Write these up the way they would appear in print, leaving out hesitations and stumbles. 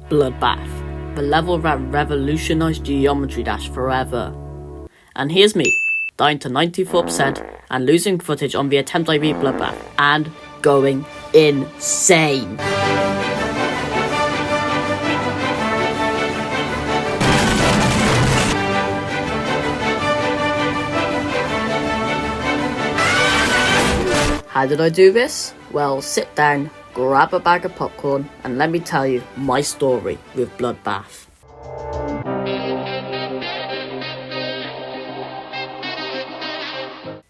Bloodbath, the level that revolutionised Geometry Dash forever. And here's me, dying to 94% and losing footage on the attempt I beat Bloodbath, and going insane. How did I do this? Well, sit down, grab a bag of popcorn, and let me tell you my story with Bloodbath.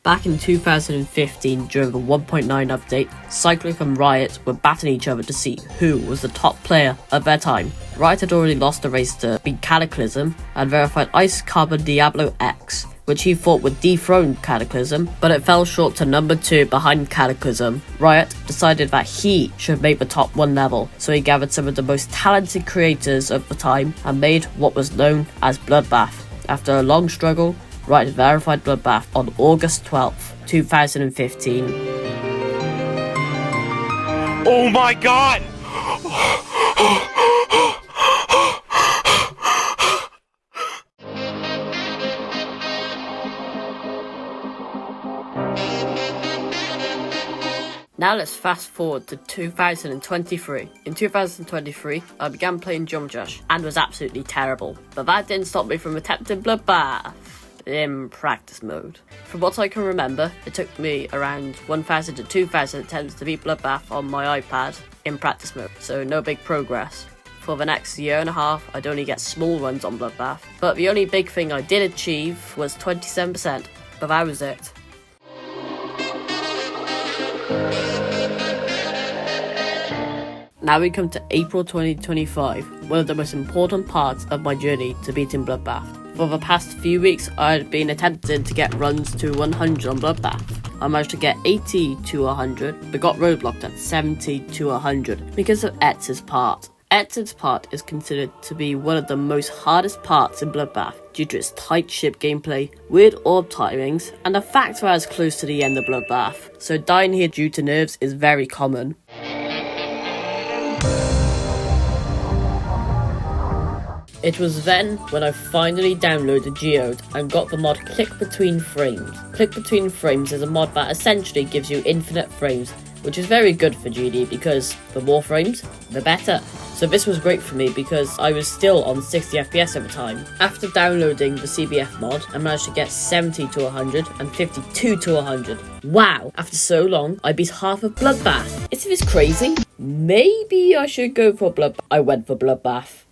Back in 2015, during the 1.9 update, Cyclic and Riot were battling each other to see who was the top player of their time. Riot had already lost the race to beat Cataclysm and verified Ice Carbon Diablo X, which he thought would dethrone Cataclysm, but it fell short to number 2 behind Cataclysm. Riot decided that he should make the top 1 level, so he gathered some of the most talented creators of the time and made what was known as Bloodbath. After a long struggle, Riot verified Bloodbath on August 12th, 2015. Oh my god! Now let's fast forward to 2023. In 2023, I began playing Geometry Dash and was absolutely terrible. But that didn't stop me from attempting Bloodbath in practice mode. From what I can remember, it took me around 1,000 to 2,000 attempts to beat Bloodbath on my iPad in practice mode, so no big progress. For the next year and a half, I'd only get small runs on Bloodbath, but the only big thing I did achieve was 27%, but that was it. Now we come to April 2025, one of the most important parts of my journey to beating Bloodbath. For the past few weeks, I had been attempting to get runs to 100 on Bloodbath. I managed to get 80 to 100, but got roadblocked at 70 to 100 because of Etz's part. Etz's part is considered to be one of the most hardest parts in Bloodbath due to its tight ship gameplay, weird orb timings, and the fact that it's close to the end of Bloodbath, so dying here due to nerves is very common. It was then when I finally downloaded Geode and got the mod Click Between Frames. Click Between Frames is a mod that essentially gives you infinite frames, which is very good for GD because the more frames, the better. So this was great for me because I was still on 60 FPS at the time. After downloading the CBF mod, I managed to get 70 to 100 and 52 to 100. Wow! After so long, I beat half of Bloodbath. Isn't this crazy? Maybe I should go for Bloodbath. I went for Bloodbath.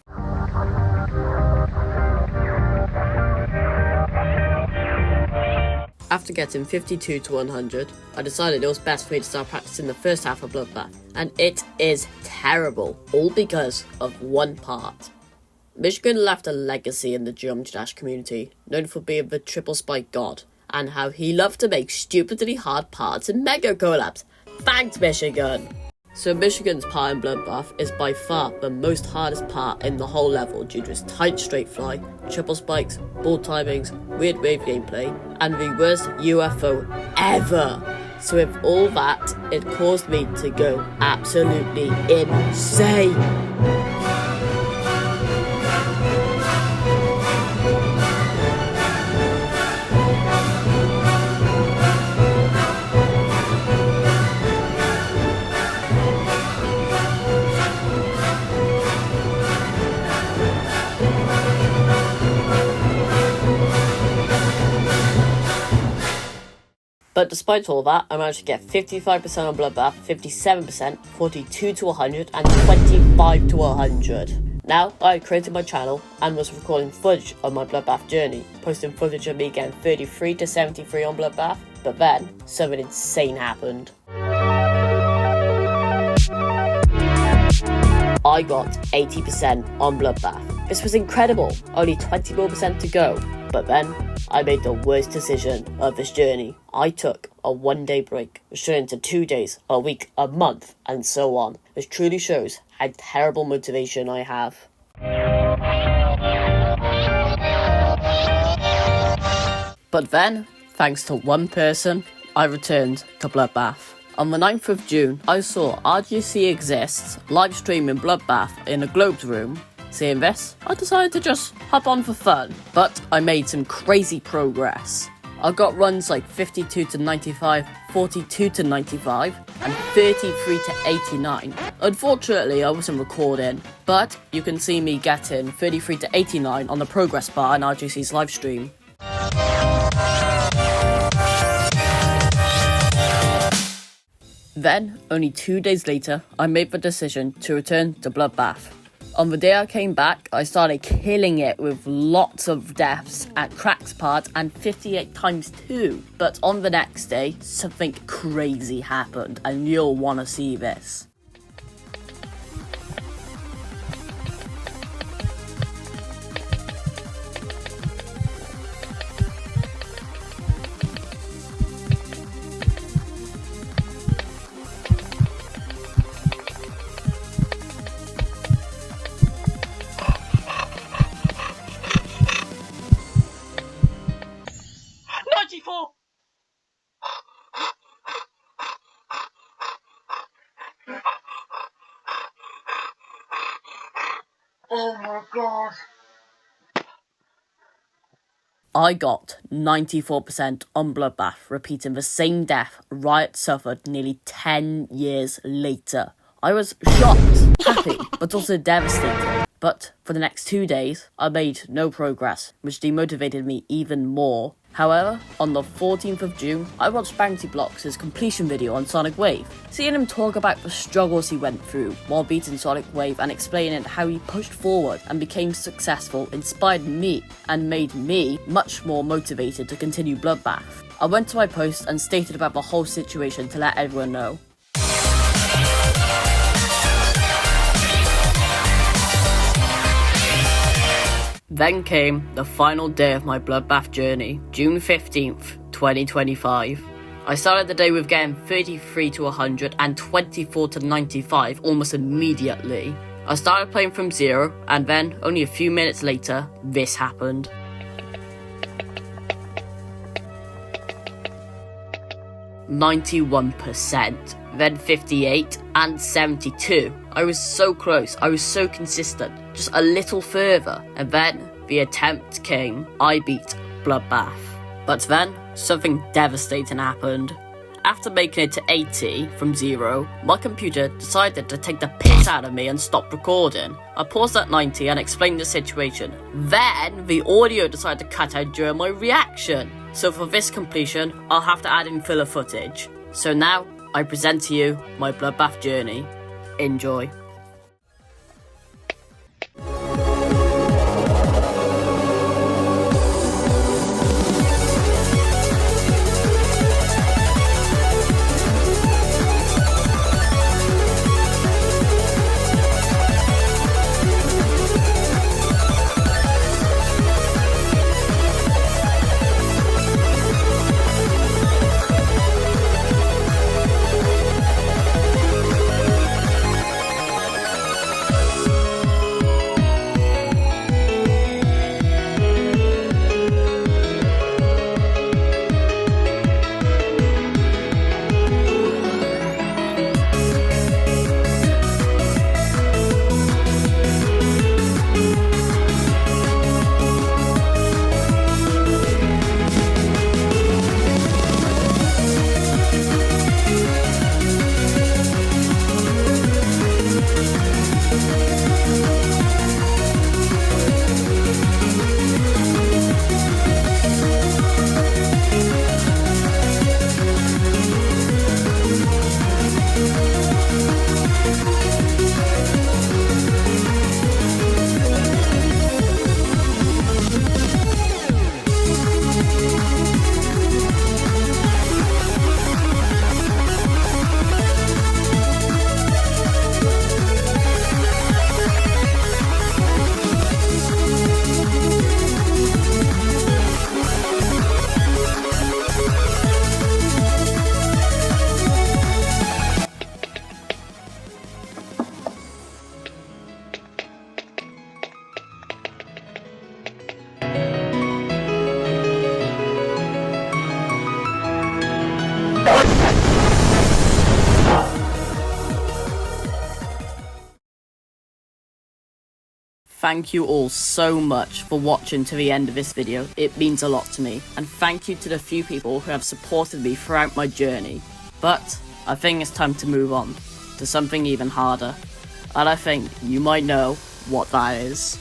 After getting 52 to 100, I decided it was best for me to start practicing the first half of Bloodbath, and it is terrible, all because of one part. Michigan left a legacy in the Geometry Dash community, known for being the triple spike god, and how he loved to make stupidly hard parts in mega collabs. Thanks, Michigan! So Michigan's part in Bloodbath is by far the most hardest part in the whole level due to its tight straight fly, triple spikes, ball timings, weird wave gameplay, and the worst UFO ever. So with all that, it caused me to go absolutely insane. But despite all that, I managed to get 55% on Bloodbath, 57%, 42 to 100, and 25 to 100. Now, I had created my channel and was recording footage of my Bloodbath journey, posting footage of me getting 33 to 73 on Bloodbath, but then, something insane happened. I got 80% on Bloodbath. This was incredible, only 20 more % to go. But then, I made the worst decision of this journey. I took a 1-day break, which turned into 2 days, a week, a month, and so on. Which truly shows how terrible motivation I have. But then, thanks to one person, I returned to Bloodbath. On the 9th of June, I saw RGC Exists live streaming Bloodbath in a Globes room. Seeing this, I decided to just hop on for fun, but I made some crazy progress. I got runs like 52 to 95, 42 to 95, and 33 to 89. Unfortunately, I wasn't recording, but you can see me getting 33 to 89 on the progress bar in RGC's livestream. Then, only 2 days later, I made the decision to return to Bloodbath. On the day I came back, I started killing it with lots of deaths at Crack's part and 58 times 2. But on the next day, something crazy happened, and you'll want to see this. Oh my god. I got 94% on Bloodbath, repeating the same death Riot suffered nearly 10 years later. I was shocked, happy, but also devastated. But for the next 2 days, I made no progress, which demotivated me even more. However, on the 14th of June, I watched Bounty Blocks' completion video on Sonic Wave. Seeing him talk about the struggles he went through while beating Sonic Wave and explaining how he pushed forward and became successful inspired me and made me much more motivated to continue Bloodbath. I went to my post and stated about the whole situation to let everyone know. Then came the final day of my Bloodbath journey, June 15th, 2025. I started the day with getting 33 to 100 and 24 to 95 almost immediately. I started playing from 0, and then, only a few minutes later, this happened. (91%), then 58 and 72. I was so close, I was so consistent, just a little further, and then the attempt came. I beat Bloodbath. But then, something devastating happened. After making it to 80 from 0, my computer decided to take the piss out of me and stop recording. I paused at 90 and explained the situation. Then, the audio decided to cut out during my reaction. So for this completion, I'll have to add in filler footage. So now, I present to you my Bloodbath journey. Enjoy. Thank you all so much for watching to the end of this video, it means a lot to me, and thank you to the few people who have supported me throughout my journey. But I think it's time to move on to something even harder, and I think you might know what that is.